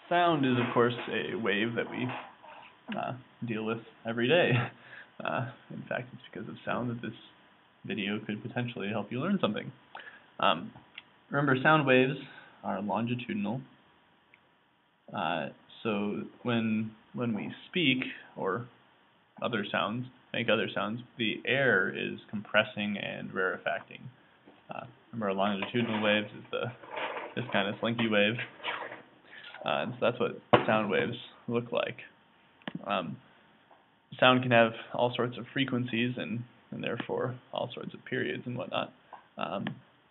Sound is, of course, a wave that we deal with every day. In fact, it's because of sound that this video could potentially help you learn something. Remember, sound waves are longitudinal. So when we speak or make other sounds, the air is compressing and rarefacting. Remember, longitudinal waves is this kind of slinky wave. And so that's what sound waves look like. Sound can have all sorts of frequencies and therefore all sorts of periods and whatnot.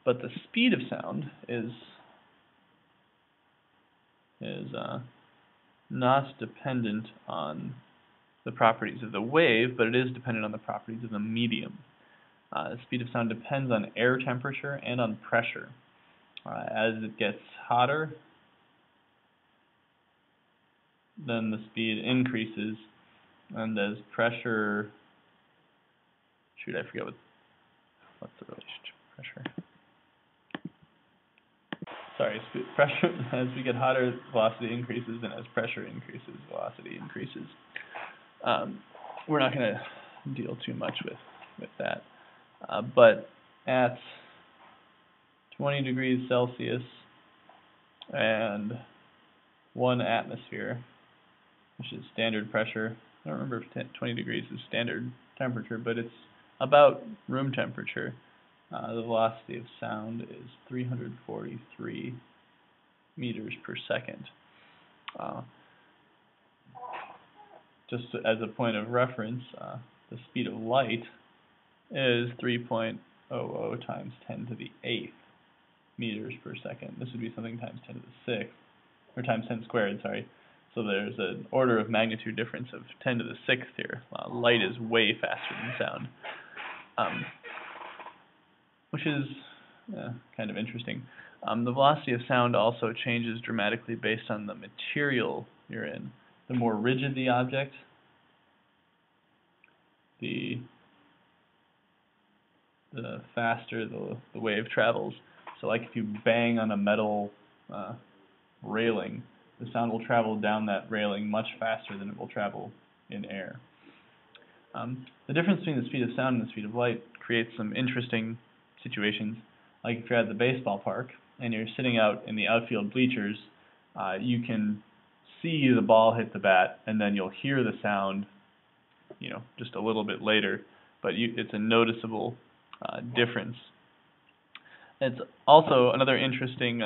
But the speed of sound is not dependent on the properties of the wave, but it is dependent on the properties of the medium. The speed of sound depends on air temperature and on pressure. As it gets hotter, then the speed increases, and as pressure, I forget what's the relationship of pressure. Pressure, as we get hotter, velocity increases, and as pressure increases, velocity increases. We're not going to deal too much with that. But at 20 degrees Celsius and 1 atmosphere, which is standard pressure. I don't remember if 20 degrees is standard temperature, but it's about room temperature. The velocity of sound is 343 meters per second. Just as a point of reference, the speed of light is 3.00 times 10 to the 8th meters per second. This would be something times 10 to the 6th, or times 10 squared, sorry. So there's an order of magnitude difference of 10 to the 6th here. Light is way faster than sound, which is kind of interesting. The velocity of sound also changes dramatically based on the material you're in. The more rigid the object, the faster the wave travels. So like if you bang on a metal railing, the sound will travel down that railing much faster than it will travel in air. The difference between the speed of sound and the speed of light creates some interesting situations. Like if you're at the baseball park and you're sitting out in the outfield bleachers, you can see the ball hit the bat, and then you'll hear the sound, just a little bit later, but it's a noticeable difference. It's also another interesting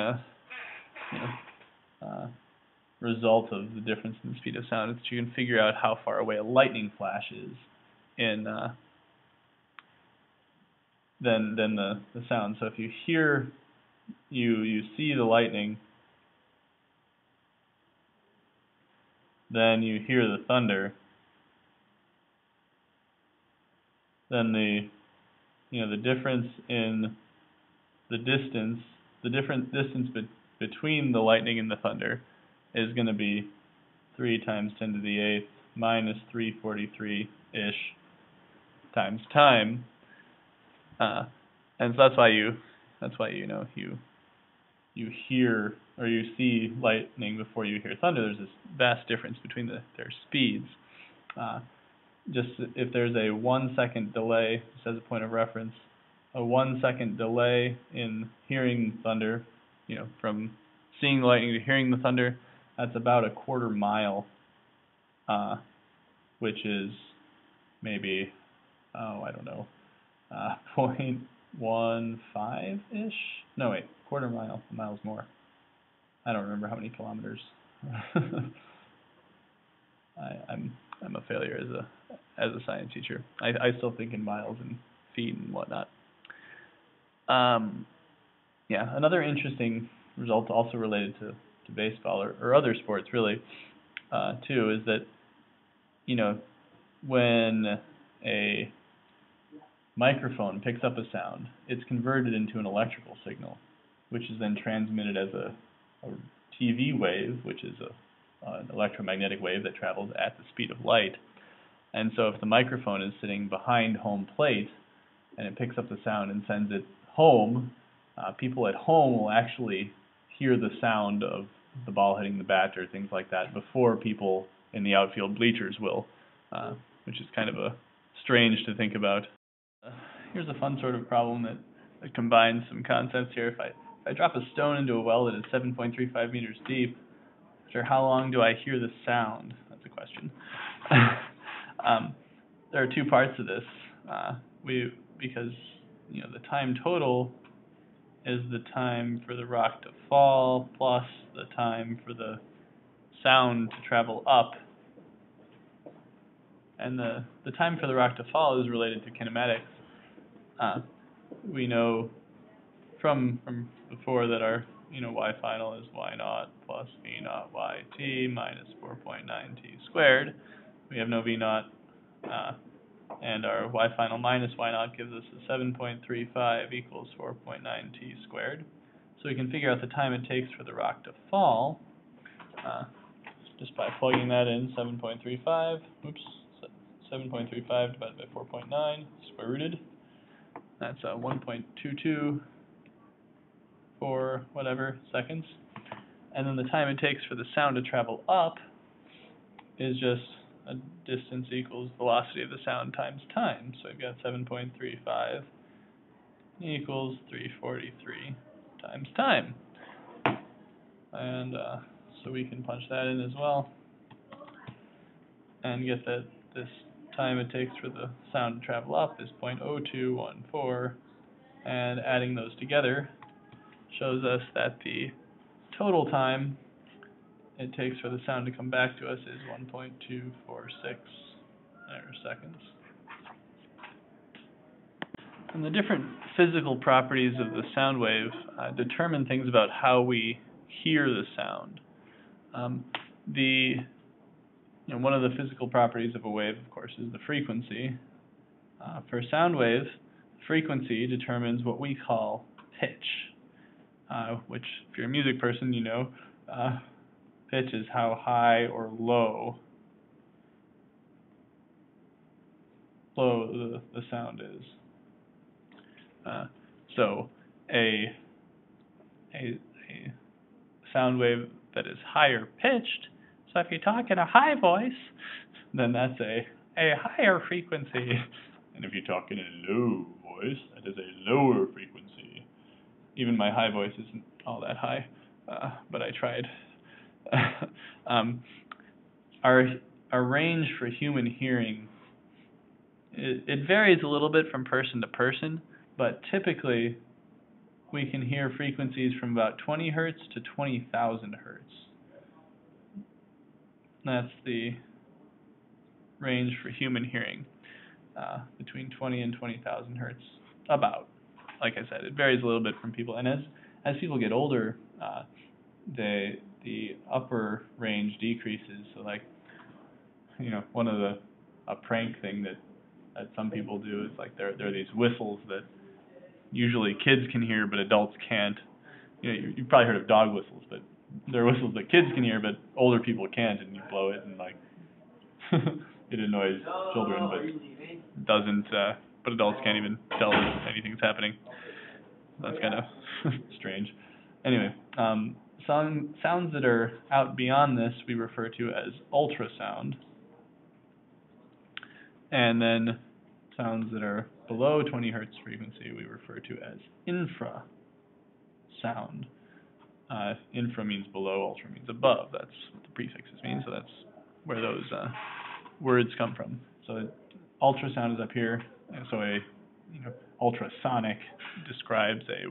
result of the difference in the speed of sound is that you can figure out how far away a lightning flash is than the sound. So if you hear, you see the lightning, then you hear the thunder, then the difference in the different distance between the lightning and the thunder is going to be 3 times 10 to the 8th minus 343-ish times time. And so that's why you hear or you see lightning before you hear thunder. There's this vast difference between their speeds. Just if there's a 1 second delay, just as a point of reference, a 1 second delay in hearing thunder, from seeing the lightning to hearing the thunder, that's about a quarter mile, which is maybe, 0.15-ish? No, wait, quarter mile. A mile's more. I don't remember how many kilometers. I'm a failure as a science teacher. I still think in miles and feet and whatnot. Another interesting result, also related to baseball or other sports really, too, is that when a microphone picks up a sound, it's converted into an electrical signal, which is then transmitted as a TV wave, which is an electromagnetic wave that travels at the speed of light. And so if the microphone is sitting behind home plate and it picks up the sound and sends it home, people at home will actually hear the sound of the ball hitting the bat or things like that before people in the outfield bleachers will, which is kind of strange to think about. Here's a fun sort of problem that combines some concepts here. If I drop a stone into a well that is 7.35 meters deep, after how long do I hear the sound? That's a question. There are two parts to this. Because the time total is the time for the rock to fall plus the time for the sound to travel up. And the time for the rock to fall is related to kinematics. We know from before that our y final is y naught plus v naught yt minus 4.9 t squared. We have no v naught, and our y final minus y naught gives us a 7.35 equals 4.9 t squared. So we can figure out the time it takes for the rock to fall just by plugging that in. 7.35 divided by 4.9 square rooted. That's 1.22 for whatever seconds. And then the time it takes for the sound to travel up is just a distance equals velocity of the sound times time. So we've got 7.35 equals 343 times time. And so we can punch that in as well and get that this time it takes for the sound to travel up is 0.0214, and adding those together shows us that the total time it takes for the sound to come back to us is 1.246 seconds. And the different physical properties of the sound wave determine things about how we hear the sound. One of the physical properties of a wave, of course, is the frequency. For sound waves, frequency determines what we call pitch, which, if you're a music person, pitch is how high or low the sound is. So a sound wave that is higher pitched, so if you talk in a high voice, then that's a higher frequency. And if you talk in a low voice, that is a lower frequency. Even my high voice isn't all that high, but I tried. Our range for human hearing, it varies a little bit from person to person, but typically we can hear frequencies from about 20 hertz to 20,000 hertz. That's the range for human hearing, between 20 and 20,000 hertz, about. Like I said, it varies a little bit from people, and as people get older, the upper range decreases. So, like, one of a prank thing that some people do is, like, there are these whistles that usually kids can hear but adults can't. You've probably heard of dog whistles, but there are whistles that kids can hear but older people can't, and you blow it and, like, it annoys children, but doesn't. But adults can't even tell that anything's happening. That's kind of strange. Anyway, sounds that are out beyond this we refer to as ultrasound, and then sounds that are below 20 hertz frequency we refer to as infrasound. Infra means below, ultra means above. That's what the prefixes mean, so that's where those words come from. So ultrasound is up here, and so ultrasonic describes a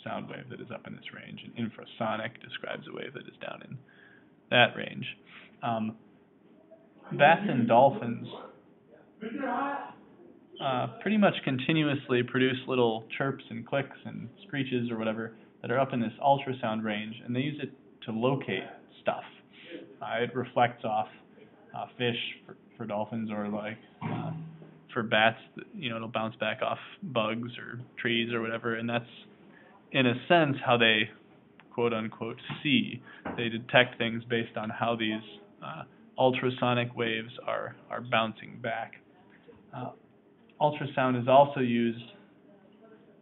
sound wave that is up in this range, and infrasonic describes a wave that is down in that range. Bats and dolphins pretty much continuously produce little chirps and clicks and screeches or whatever that are up in this ultrasound range, and they use it to locate stuff. It reflects off fish for dolphins, or for bats, it'll bounce back off bugs or trees or whatever, and that's, in a sense, how they, quote-unquote, see. They detect things based on how these ultrasonic waves are bouncing back. Ultrasound is also used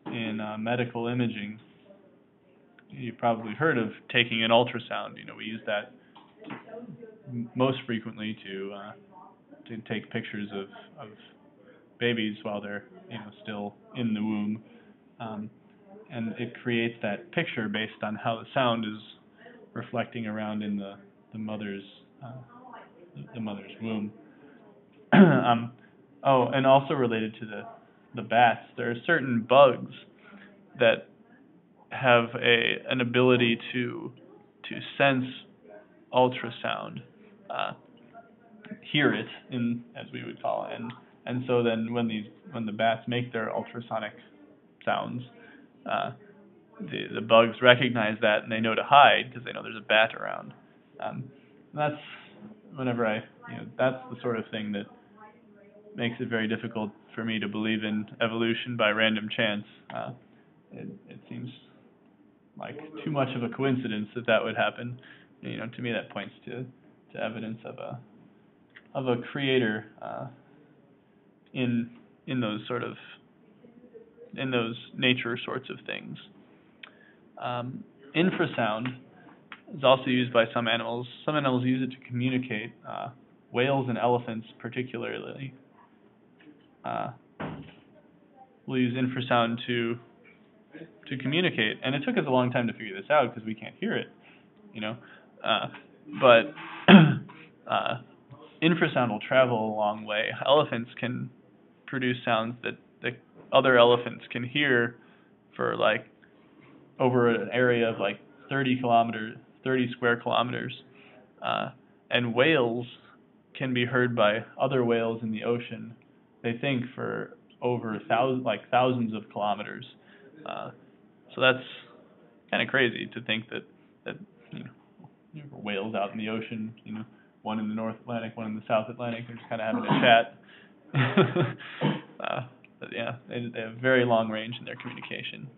in medical imaging, you've probably heard of taking an ultrasound. We use that most frequently to take pictures of babies while they're still in the womb, and it creates that picture based on how the sound is reflecting around in the mother's womb. Oh, and also related to the bats, there are certain bugs that have an ability to sense ultrasound, hear it, as we would call it, and so then when the bats make their ultrasonic sounds, the bugs recognize that and they know to hide because they know there's a bat around. That's that's the sort of thing that makes it very difficult for me to believe in evolution by random chance. It seems like too much of a coincidence that would happen. To me that points to evidence of a creator in those nature sorts of things. Infrasound is also used by some animals. Some animals use it to communicate. Whales and elephants particularly will use infrasound to communicate. And it took us a long time to figure this out because we can't hear it, but infrasound will travel a long way. Elephants can produce sounds that other elephants can hear for over an area of 30 square kilometers. And whales can be heard by other whales in the ocean, they think, for over thousands of kilometers. So that's kind of crazy to think that whales out in the ocean, one in the North Atlantic, one in the South Atlantic, they're just kind of having a chat. But yeah, they have very long range in their communication.